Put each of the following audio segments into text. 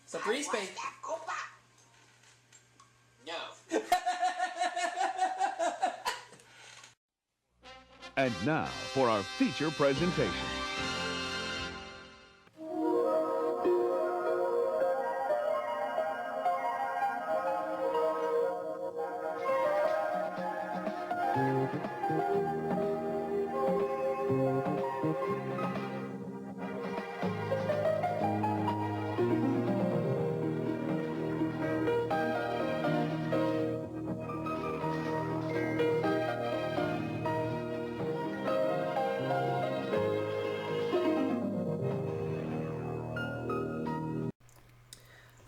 So free space. No. And now for our feature presentation.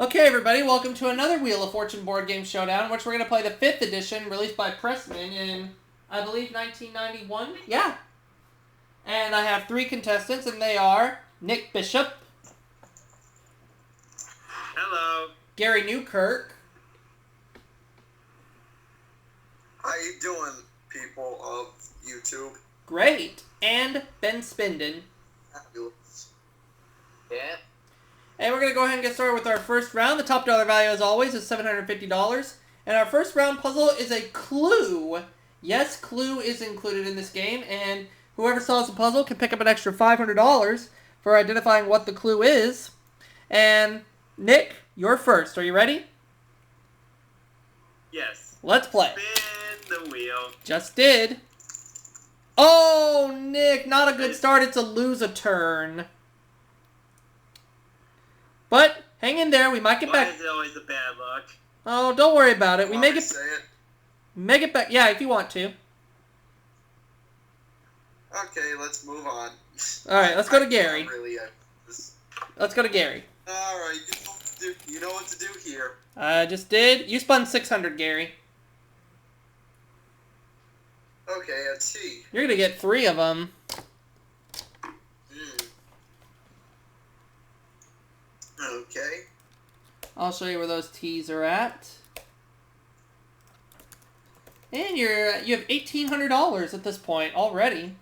Okay, everybody, welcome to another Wheel of Fortune board game showdown, in which we're going to play the 5th edition, released by Pressman in, I believe, 1991? Yeah. And I have 3 contestants, and they are Nick Bishop. Hello. Gary Newkirk. How you doing, people of YouTube? Great. And Ben Spinden. Fabulous. Yeah. And we're going to go ahead and get started with our first round. The top dollar value, as always, is $750. And our first round puzzle is a clue. Yes, clue is included in this game. And whoever solves the puzzle can pick up an extra $500 for identifying what the clue is. And Nick, you're first. Are you ready? Yes. Let's play. Spin the wheel. Just did. Oh, Nick, not a good start. It's a lose a turn. But hang in there. We might get back. Why is it always a bad luck? Oh, don't worry about it. We Want make me it. to say it? Make it back. Yeah, if you want to. Okay, let's move on. All right, let's go to Gary. Just... Let's go to Gary. All right, you know what to do here. I just did. You spun 600, Gary. Okay, let's see. You're gonna get 3 of them. Okay. I'll show you where those T's are at. And you have $1,800 at this point already.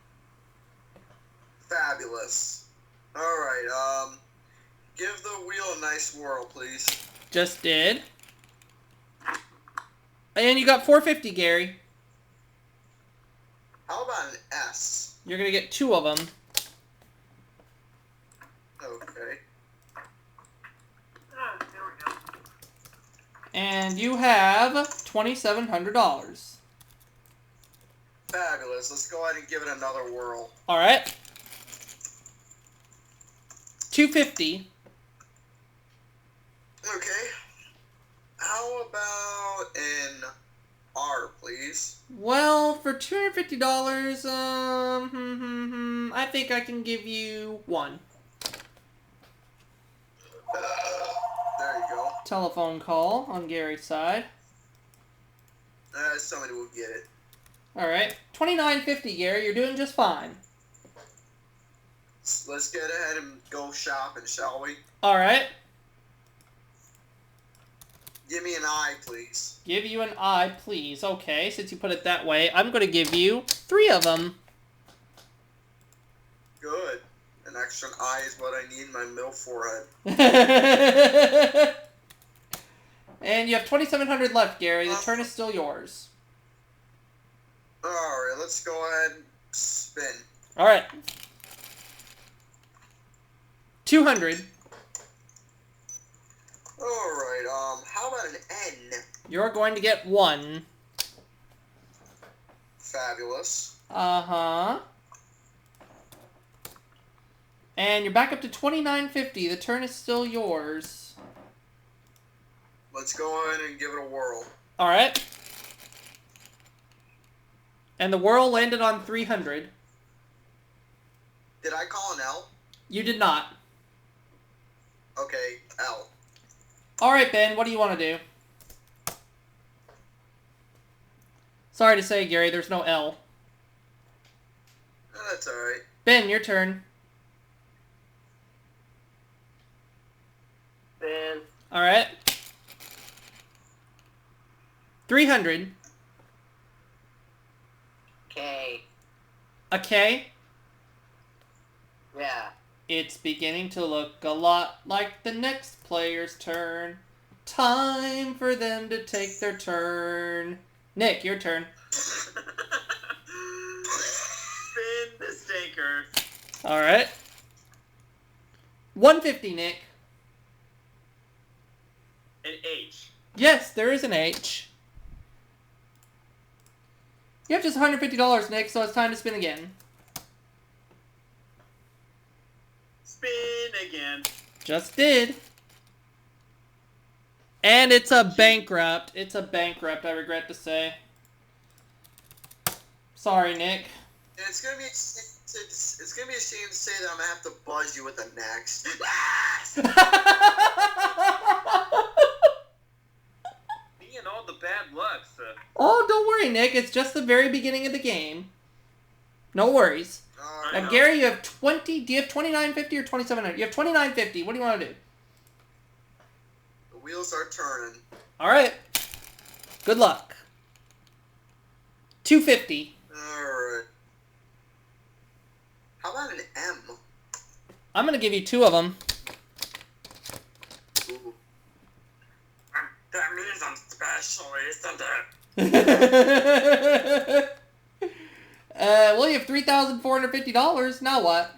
Fabulous. All right. Give the wheel a nice whirl, please. Just did. And you got 450, Gary. How about an S? You're gonna get 2 of them. Okay. There we go. And you have $2,700. Fabulous. Let's go ahead and give it another whirl. All right. 250. Okay. How about an R, please? Well, for $250, I think I can give you 1. There you go. Telephone call on Gary's side. Somebody will get it. All right, $29.50, Gary. You're doing just fine. Let's get ahead and go shopping, shall we? All right. Give me an I, please. Give you an I, please. Okay, since you put it that way, I'm going to give you 3 of them. Good. An extra I is what I need in my middle forehead. And you have $2,700 left, Gary. The turn is still yours. Alright, let's go ahead and spin. All right. 200. Alright, how about an N? You're going to get 1. Fabulous. Uh-huh. And you're back up to $29.50. The turn is still yours. Let's go ahead and give it a whirl. All right. And the whirl landed on 300. Did I call an L? You did not. Okay, L. All right, Ben, what do you want to do? Sorry to say, Gary, there's no L. That's alright. Ben, your turn. Ben. All right. 300. K. A K? Yeah. It's beginning to look a lot like the next player's turn. Time for them to take their turn. Nick, your turn. Spin the stinker. All right. 150, Nick. An H. Yes, there is an H. You have just $150, Nick, so it's time to spin again. Spin again. Just did. And it's a bankrupt. It's a bankrupt, I regret to say. Sorry, Nick. It's gonna be a shame to say that I'm gonna have to buzz you with the next. Me and all the bad luck, Oh, don't worry, Nick. It's just the very beginning of the game. No worries. I know. Gary, you have 20. Do you have 2950 or 2700? You have 2950. What do you want to do? The wheels are turning. All right. Good luck. 250. Alright. How about an M? I'm gonna give you 2 of them. Ooh. That means I'm special, isn't it? Well, you have $3,450. Now what?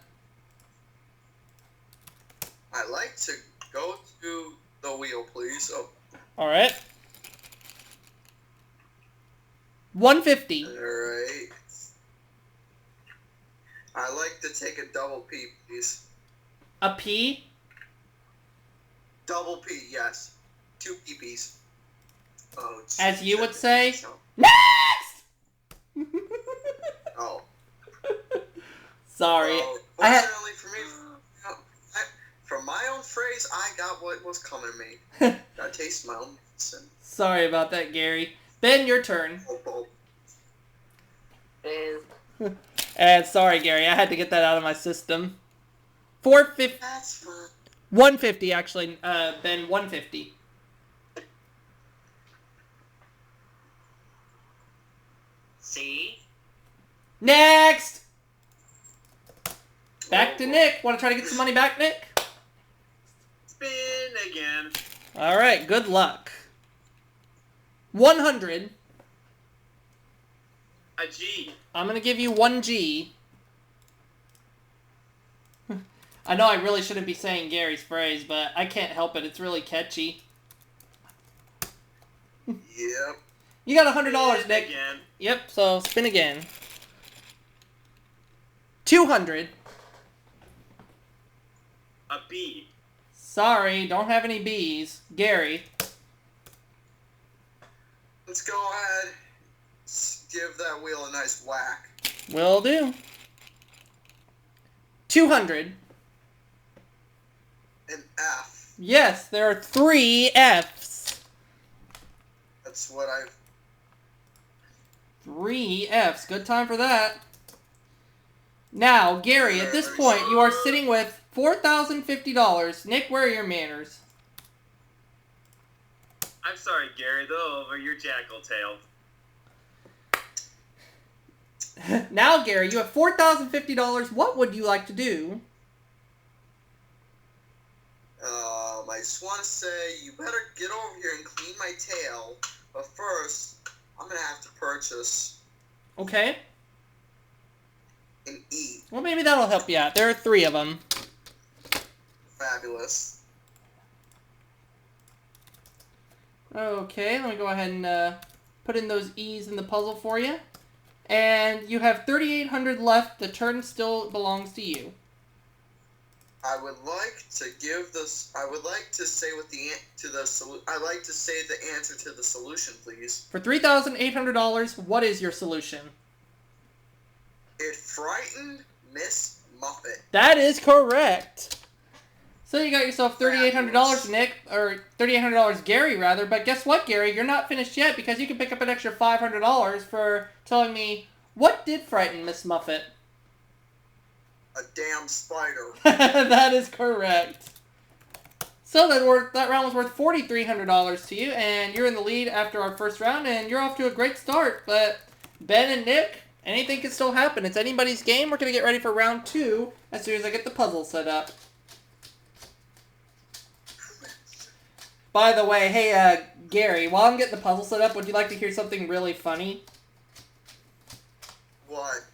I'd like to go to the wheel, please. Oh, All right. 150. alright. I'd like to take a double P, please. A P. Double P, yes. 2 PPs. Oh, As you would shit. say. Next! Oh. Sorry. Well, I had. fortunately for me, from my own phrase, I got what was coming to me. Gotta taste my own medicine. Sorry about that, Gary. Ben, your turn. Oh, And sorry, Gary. I had to get that out of my system. 450. that's fun. 150, actually. Ben, 150. C. Next! Back to Nick. Want to try to get some money back, Nick? Spin again. All right, good luck. 100. A G. I'm going to give you 1G. I know I really shouldn't be saying Gary's phrase, but I can't help it. It's really catchy. Yep. You got $100, Spin Nick. again. Yep, so spin again. 200. A B. Sorry, don't have any B's. Gary. Let's go ahead. Give that wheel a nice whack. Will do. 200. An F. Yes, there are 3 F's. That's what I've... 3 F's. Good time for that. Now, Gary, at this point, you are sitting with $4,050. Nick, where are your manners? I'm sorry, Gary, though, over your jackal tail. Now, Gary, you have $4,050. What would you like to do? I just want to say, you better get over here and clean my tail. But first, I'm going to have to purchase Okay. an E. Well, maybe that'll help you out. There are 3 of them. Fabulous. Okay, let me go ahead and put in those E's in the puzzle for you. And you have 3,800 left. The turn still belongs to you. I would like to give this. I would like to say what the I'd like to say the answer to the solution, please. For $3,800, what is your solution? It frightened Miss Muffet. That is correct. So you got yourself $3,800, Nick, or $3,800, Gary, rather. But guess what, Gary? You're not finished yet because you can pick up an extra $500 for telling me what did frighten Miss Muffet. A damn spider. That is correct. So that round was worth $4,300 to you, and you're in the lead after our first round, and you're off to a great start. But Ben and Nick, Anything can still happen. It's anybody's game. We're going to get ready for round 2 as soon as I get the puzzle set up. By the way, hey, Gary, while I'm getting the puzzle set up, would you like to hear something really funny? What?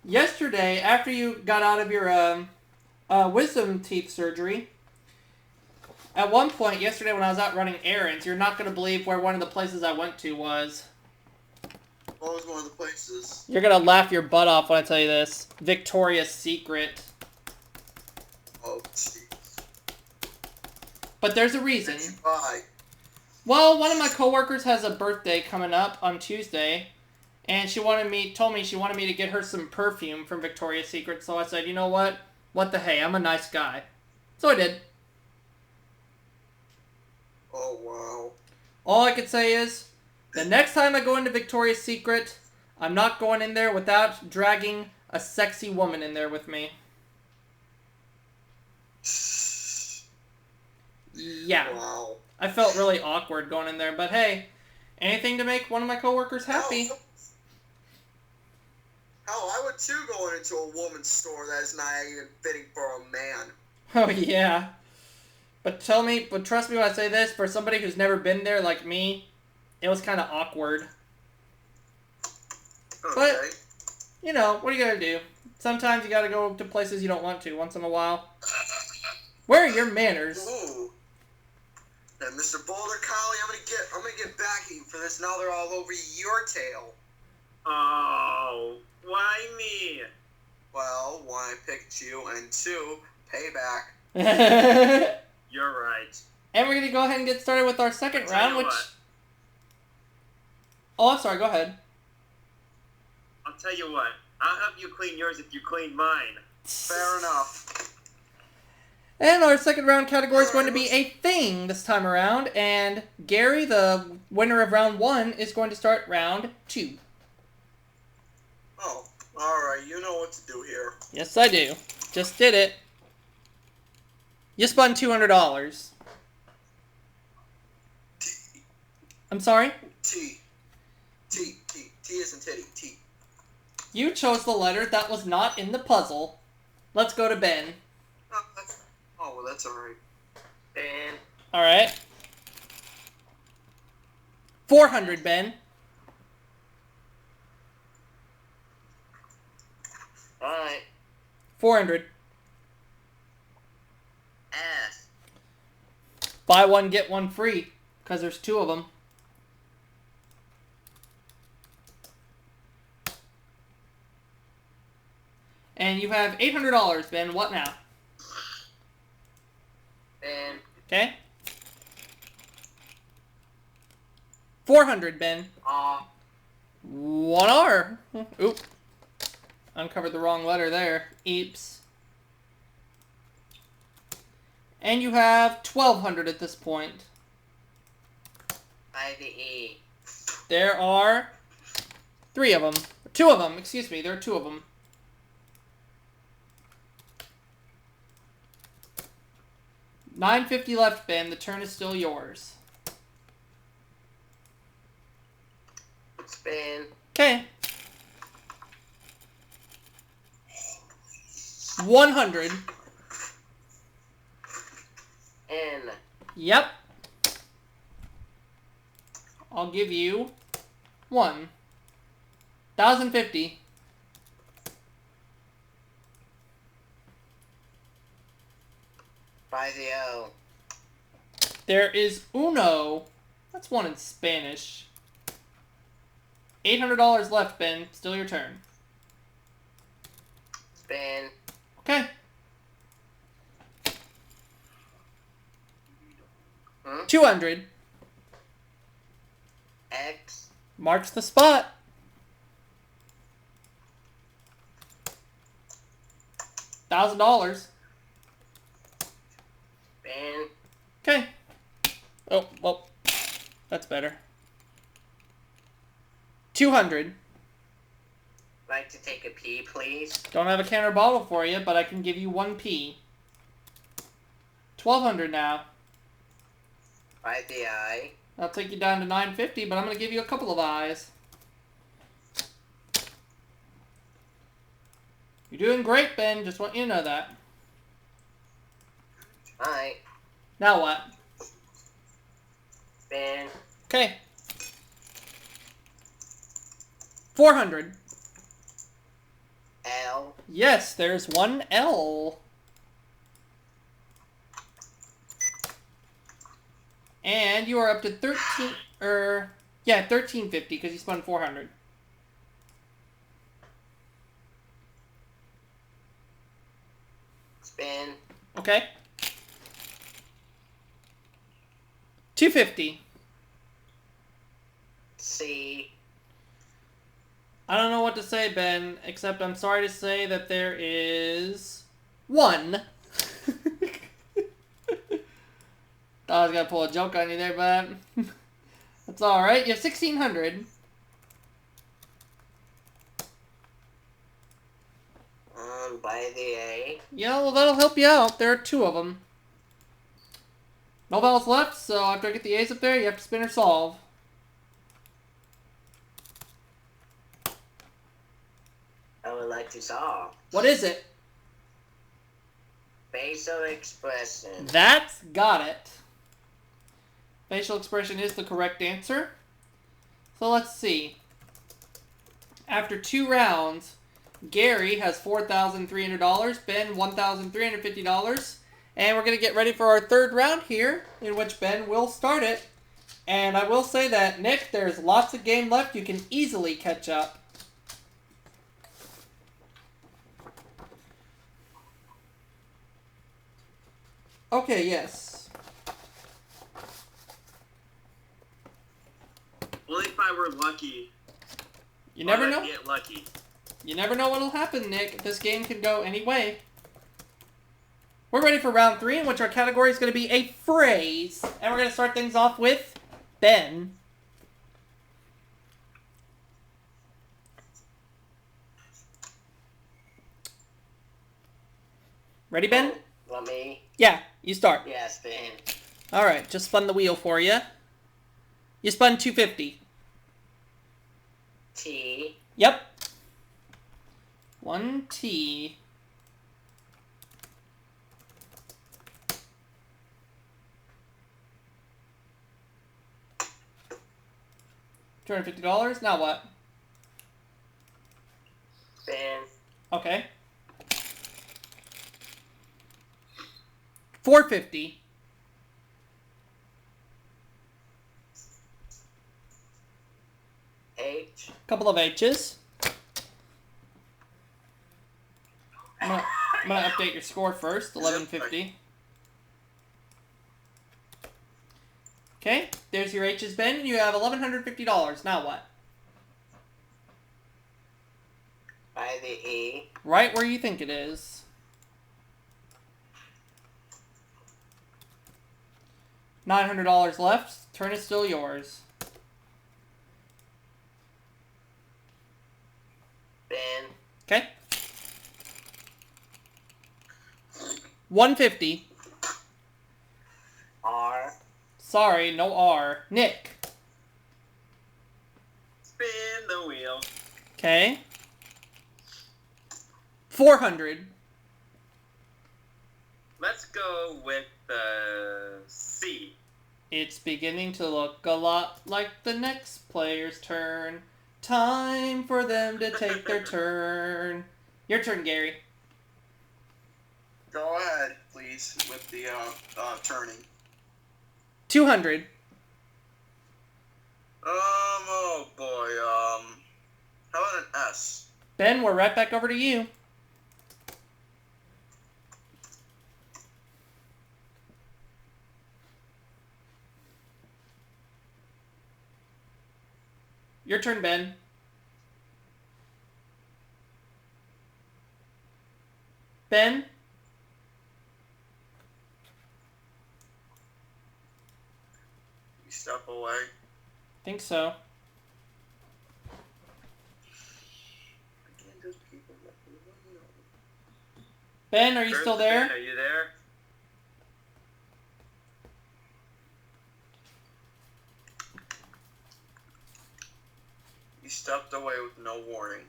Yesterday, after you got out of your wisdom teeth surgery, at one point yesterday when I was out running errands, you're not going to believe where one of the places I went to was. What was one of the places? You're going to laugh your butt off when I tell you this. Victoria's Secret. Oh, jeez. But there's a reason. What did you buy? Well, one of my coworkers has a birthday coming up on Tuesday, and told me she wanted me to get her some perfume from Victoria's Secret, so I said, you know what? What the hey, I'm a nice guy. So I did. Oh, wow. All I could say is, the next time I go into Victoria's Secret, I'm not going in there without dragging a sexy woman in there with me. Yeah. Wow. I felt really awkward going in there, but hey, anything to make one of my coworkers happy. Hell, I would too go into a woman's store that is not even fitting for a man. Oh, yeah. But trust me when I say this, for somebody who's never been there like me, it was kind of awkward. Okay. But, you know, what are you going to do? Sometimes you got to go to places you don't want to once in a while. Where are your manners? Ooh. And Mr. Boulder Collie, I'm gonna get back at you for this. Now they're all over your tail. Oh, why me? Well, one, I picked you, and two, payback. And You're right. we're going to go ahead and get started with our second Tell round, you which... what. Oh, I'm sorry, go ahead. I'll tell you what. I'll help you clean yours if you clean mine. Fair enough. And our second round category is going to be a thing this time around, and Gary, the winner of round 1, is going to start round 2. Oh, alright, you know what to do here. Yes, I do. Just did it. You spun $200. T. I'm sorry? T isn't titty. T. You chose the letter that was not in the puzzle. Let's go to Ben. Oh, well, that's alright. Ben. Alright. 400, Ben. Alright. 400. S. Buy one, get one free, because there's 2 of them. And you have $800, Ben. What now? Ben. Okay. 400, Ben. 1 R. Oop. Uncovered the wrong letter there. Eeps. And you have 1,200 at this point. I the E. There are 3 of them. 2 of them, excuse me. There are 2 of them. $9.50 left, Ben. The turn is still yours. Spin. Okay. 100. N. Yep. I'll give you 1. 1,050. By the O. There is uno. That's 1 in Spanish. $800 left, Ben. Still your turn. Spin. Okay. 200. X. Marks the spot. $1,000. Spin. Okay. Oh, well, that's better. 200. Like to take a pee, please? Don't have a can or bottle for you, but I can give you 1 P. 1,200 now. By the I. I'll take you down to 950, but I'm going to give you a couple of eyes. You're doing great, Ben. Just want you to know that. Alright. Now what? Ben. Okay. 400. L. Yes, there's one L. And you are up to 13, yeah, 1350 because you spun 400. Spin. Okay. 250. C. I don't know what to say, Ben, except I'm sorry to say that there is one. Thought I was gonna pull a joke on you there, but that's alright. You have 1600. By the A. Yeah, well, that'll help you out. There are two of them. No balls left, so after I get the A's up there, you have to spin or solve. I would like to solve. What is it? Facial expression. That's got it. Facial expression is the correct answer. So let's see. After 2 rounds, Gary has $4,300, Ben $1,350, and we're going to get ready for our third round here, in which Ben will start it. And I will say that, Nick, there's lots of game left. You can easily catch up. Okay, yes. Only if I were lucky. You never I'd know. Get lucky. You never know what'll happen, Nick. This game can go any way. We're ready for round 3, in which our category is going to be a phrase. And we're going to start things off with Ben. Ready, Ben? Want me? Yeah, you start. Yes, Ben. Alright, just spun the wheel for you. You spun 250. T. Yep. 1T. $250. Now what? Ben. Okay. 450. H. Couple of H's. I'm gonna update your score first. 1150. Okay, there's your H's, Ben, and you have $1,150. Now what? By the E. Right where you think it is. $900 left. Turn is still yours. Ben. Okay. 150. R. Sorry, no R. Nick. Spin the wheel. Okay. 400. Let's go with the C. It's beginning to look a lot like the next player's turn. Time for them to take their turn. Your turn, Gary. Go ahead, please, with the turning. 200. Oh boy. How about an S? Ben, we're right back over to you. Your turn, Ben. Ben? You step away. Think so. I can't just keep them up. Ben, are you still there? Are you there? You stepped away with no warning.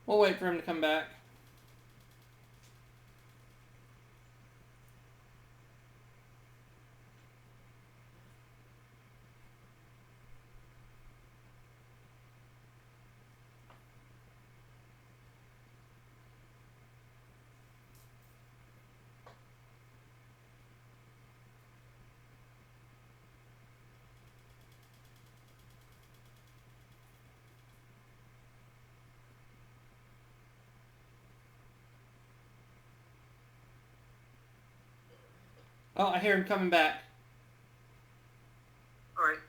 We'll wait for him to come back. Oh, I hear him coming back. Alright.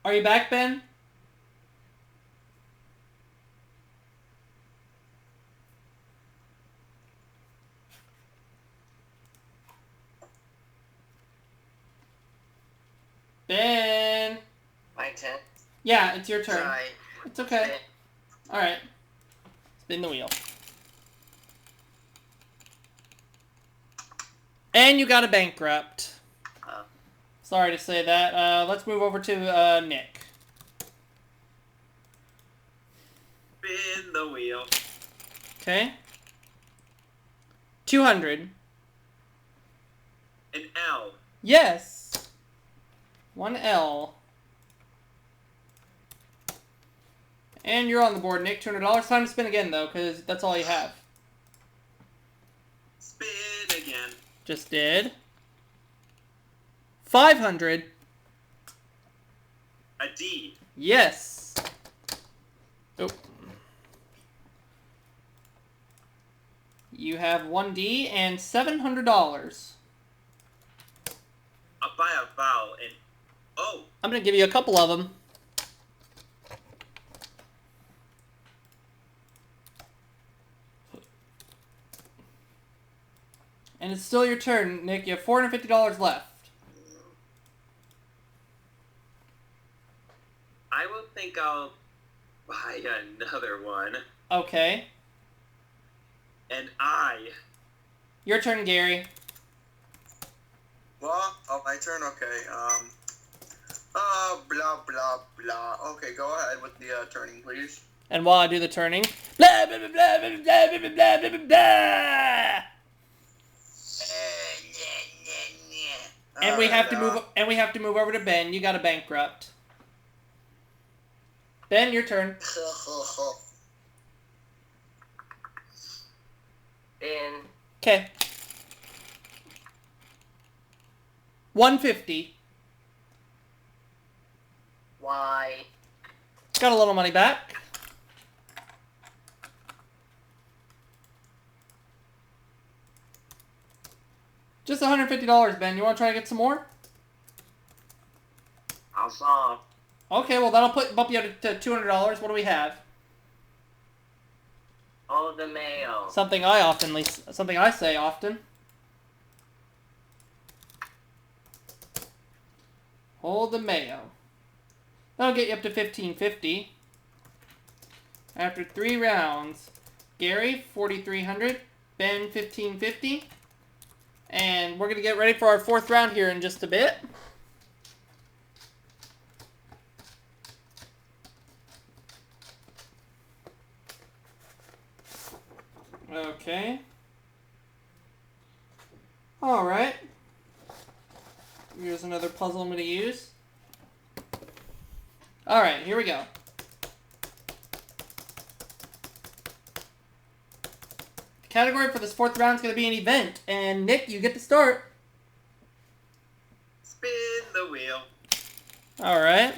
Are you back, Ben? Ben! My turn. Yeah, it's your turn. Sorry. It's okay. Alright. Spin the wheel. And you got a bankrupt. Sorry to say that. Let's move over to Nick. Spin the wheel. Okay. 200. An L. Yes! 1L. And you're on the board, Nick. $200. Time to spin again, though, because that's all you have. Spin again. Just did. 500. A D. Yes. Oh. You have 1D and $700. I'll buy a vowel and O. I'm going to give you a couple of them. And it's still your turn, Nick. You have $450 left. I will think I'll buy another one. Okay. An I. Your turn, Gary. Well, oh, my turn. Okay. Blah blah blah. Okay, go ahead with the turning, please. And while I do the turning, blah blah blah blah blah blah blah blah blah blah blah. And we have to move. And we have to move over to Ben. You got a bankrupt. Ben, your turn. Ben. Okay. 150. Y. Got a little money back. Just $150, Ben. You want to try to get some more? I'll solve. Okay, well that'll bump you up to $200. What do we have? Oh, the mayo. Something I say often. Hold the mayo. That'll get you up to $1,550. After 3 rounds, Gary $4,300, Ben $1,550, and we're gonna get ready for our 4th round here in just a bit. Okay. All right. Here's another puzzle I'm going to use. All right, here we go. The category for this 4th round is going to be an event, and Nick, you get to start. Spin the wheel. All right.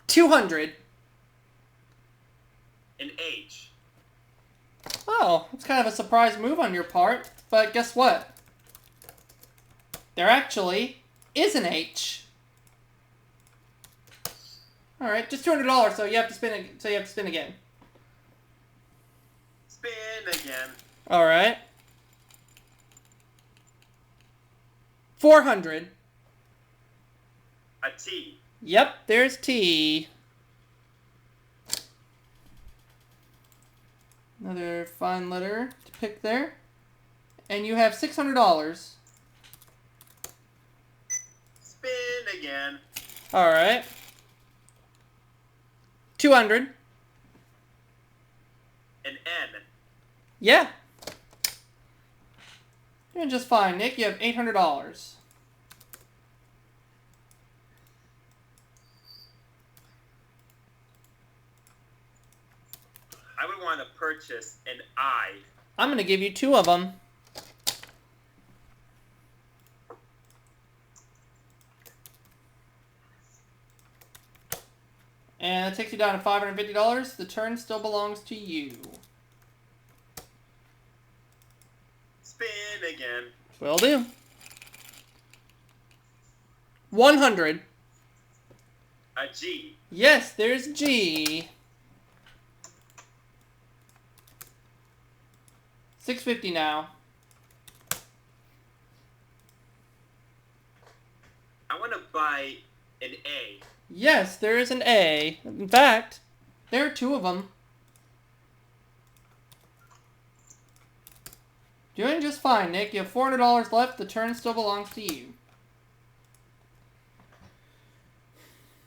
200. An H. Oh, it's kind of a surprise move on your part, but guess what? There actually is an H. All right, just $200, so you have to spin again. Spin again. All right. 400. A T. Yep, there's T. Another fine letter to pick there. And you have $600. Spin again. All right. 200. an N. Yeah. You're doing just fine, Nick. You have $800. I would want to purchase an I. I'm going to give you 2 of them. And that takes you down to $550. The turn still belongs to you. Spin again. Will do. 100. A G. Yes, there's G. 650 now. I want to buy an A. Yes, there is an A. In fact, there are 2 of them. Doing just fine, Nick. You have $400 left. The turn still belongs to you.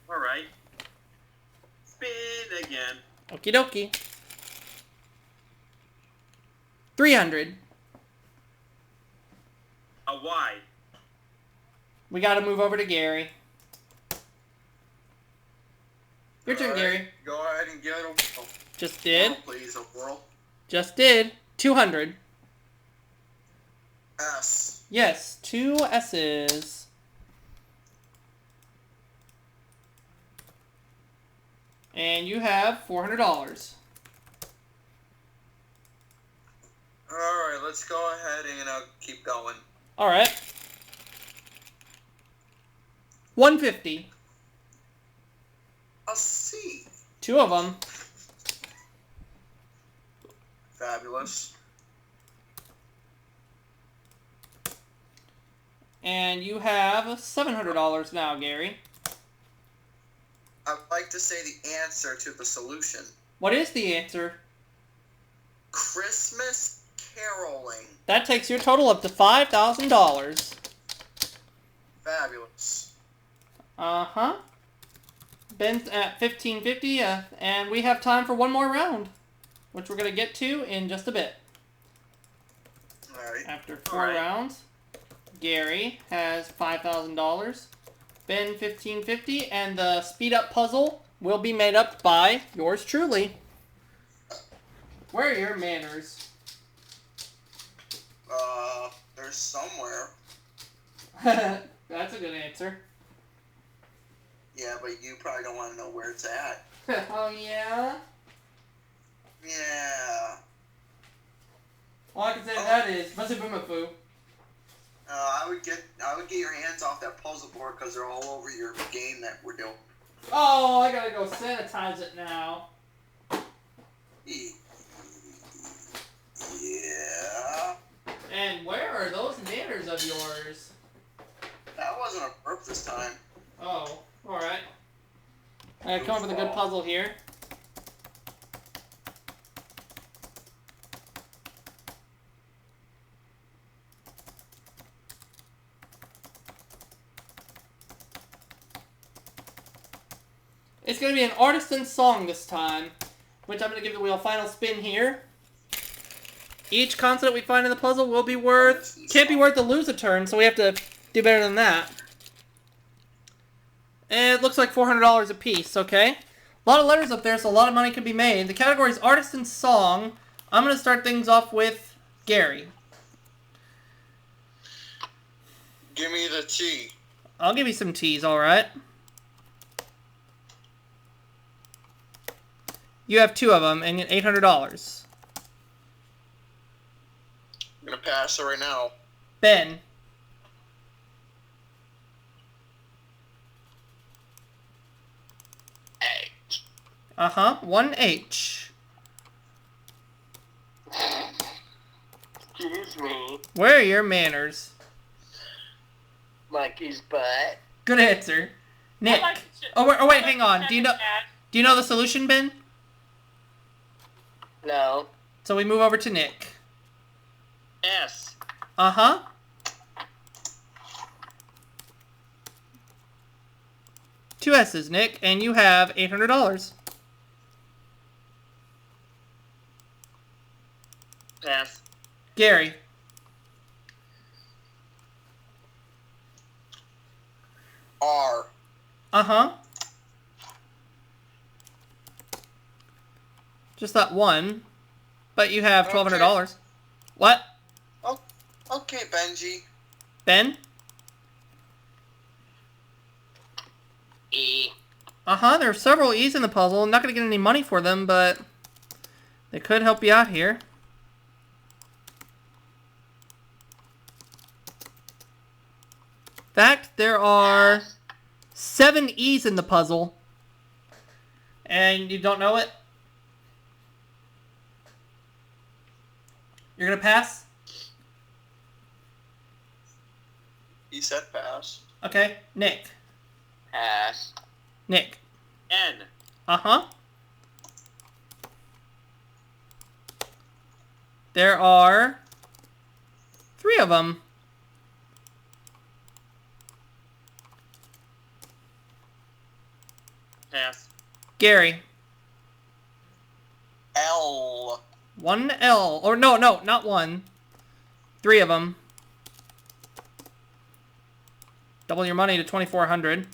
Alright. Spin again. Okie dokie. 300. A Y. We gotta move over to Gary. Your turn, All right, Gary. Go ahead and get a Just did. whirl, please, a whirl. Just did. 200. S. Yes, 2 S's. And you have $400. Alright, let's go ahead and keep going. Alright. 150. A C. 2 of them. Fabulous. And you have $700 now, Gary. I'd like to say the answer to the solution. What is the answer? Christmas caroling. That takes your total up to $5,000. Fabulous. Uh-huh. Ben's at 1550, and we have time for one more round, which we're going to get to in just a bit. Alright. After 4 Alright. rounds, Gary has $5,000, Ben 1550, and the speed-up puzzle will be made up by yours truly. Where are your manners? There's somewhere. That's a good answer. Yeah, but you probably don't want to know where it's at. Oh, yeah? Yeah. All I can say to that is, Masubumafu. I would get your hands off that puzzle board because they're all over your game that we're doing. Oh, I gotta go sanitize it now. Yeah. And where are those manners of yours? That wasn't a burp this time. Oh, alright. I gotta come up with a good puzzle here. It's going to be an artisan song this time, which I'm going to give the wheel a final spin here. Each consonant we find in the puzzle will be worth... Can't be worth to lose a turn, so we have to do better than that. And it looks like $400 a piece, okay? A lot of letters up there, so a lot of money can be made. The category is artisan song. I'm going to start things off with Gary. Give me the T. I'll give you some T's, alright? You have 2 of them, and $800. I'm gonna pass it right now. Ben. H. Uh-huh. 1 H. Excuse me. Where are your manners? Monkey's butt. Good answer. Nick. Oh wait, hang on. Do you know the solution, Ben? No. So we move over to Nick. S. Uh-huh. Two S's, Nick, and you have $800. Pass. Gary. R. Uh-huh. Just that one. But you have $1,200. What? Oh, okay, Benji. Ben? E. Uh-huh, there are several E's in the puzzle. I'm not going to get any money for them, but they could help you out here. In fact, there are 7 E's in the puzzle. And you don't know it? You're going to pass? He said pass. Okay, Nick. Pass. Nick. N. Uh-huh. There are 3 of them. Pass. Gary. L. 1 L. Or no, not 1. 3 of them. Double your money to $2,400.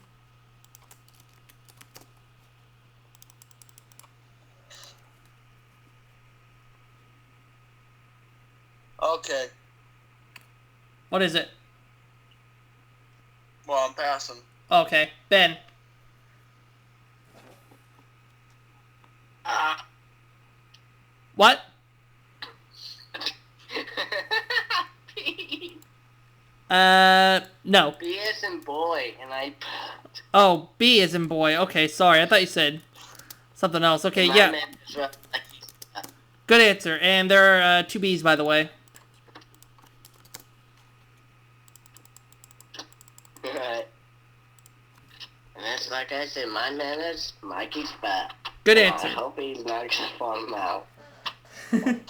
Okay. What is it? Well, I'm passing. Okay, Ben. What? B. No. B as in boy, and I. Oh, B is in boy. Okay, sorry. I thought you said something else. Okay, yeah. Good answer. And there are 2 B's, by the way. Right. And that's like I said, my man is Mikey's back. Good Well, answer. I hope he's not gonna fall out. Do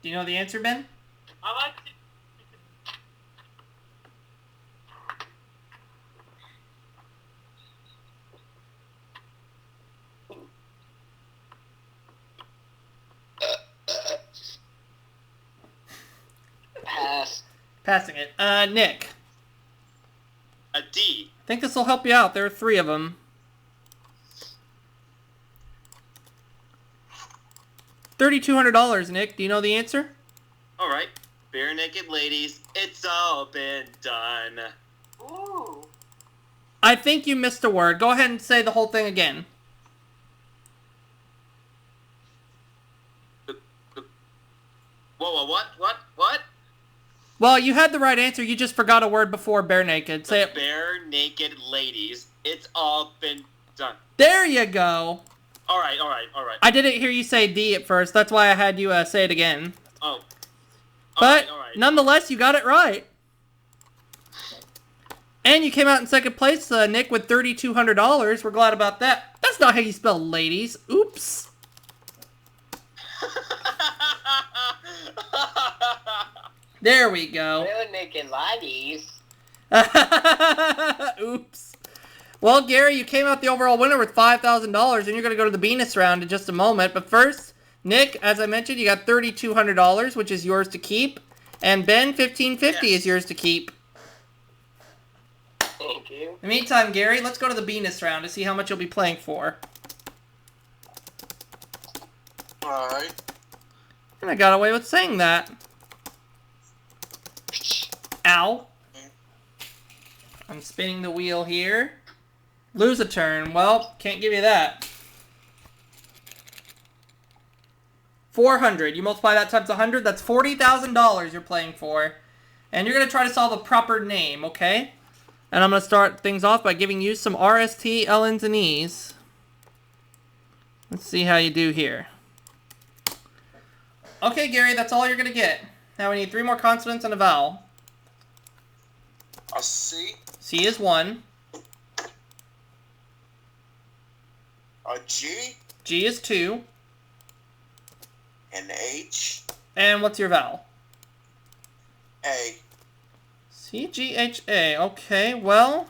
you know the answer, Ben? I like to... Pass. Passing it. Nick. A D. I think this will help you out. There are 3 of them. $3,200, Nick. Do you know the answer? Alright. Bare naked ladies, it's all been done. Ooh. I think you missed a word. Go ahead and say the whole thing again. Whoa, what? Well, you had the right answer. You just forgot a word before bare naked. Say it. Bare naked ladies, it's all been done. There you go. Alright. I didn't hear you say D at first. That's why I had you say it again. Oh. But Alright. nonetheless, you got it right. And you came out in second place, Nick, with $3,200. We're glad about that. That's not how you spell ladies. Oops. There we go. Real naked ladies. Oops. Well, Gary, you came out the overall winner with $5,000, and you're going to go to the bonus round in just a moment. But first, Nick, as I mentioned, you got $3,200, which is yours to keep. And Ben, $1,550 is yours to keep. Thank you. In the meantime, Gary, let's go to the bonus round to see how much you'll be playing for. Alright. And I got away with saying that. Ow. I'm spinning the wheel here. Lose a turn. Well, can't give you that. 400. You multiply that times 100, that's $40,000 you're playing for. And you're going to try to solve a proper name, okay? And I'm going to start things off by giving you some RST, LNs, and Es. Let's see how you do here. Okay, Gary, that's all you're going to get. Now we need 3 more consonants and a vowel. A C. C is 1. A G. G is 2. An H. And what's your vowel? A. C, G, H, A. Okay, well,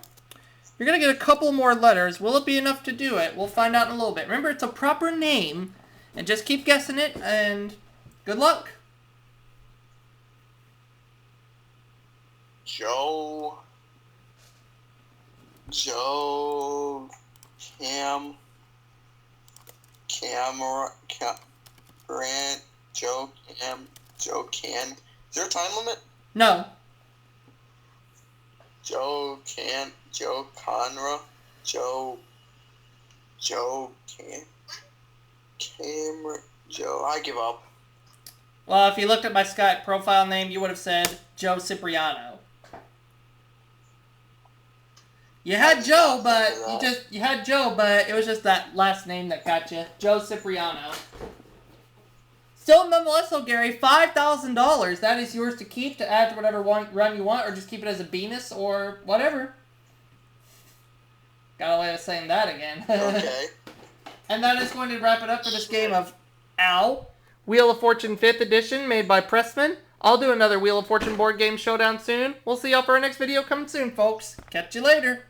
You're going to get a couple more letters. Will it be enough to do it? We'll find out in a little bit. Remember, it's a proper name. And just keep guessing it, and good luck. Joe, Can. Is there a time limit? No. Joe Conra, I give up. Well, if you looked at my Skype profile name, you would have said Joe Cipriano. You had Joe, but it was just that last name that got you. Joe Cipriano. Still, nonetheless, though, Gary, $5,000. That is yours to keep, to add to whatever run you want, or just keep it as a bonus, or whatever. Got a way of saying that again. Okay. And that is going to wrap it up for this game of Wheel of Fortune 5th edition, made by Pressman. I'll do another Wheel of Fortune board game showdown soon. We'll see y'all for our next video coming soon, folks. Catch you later.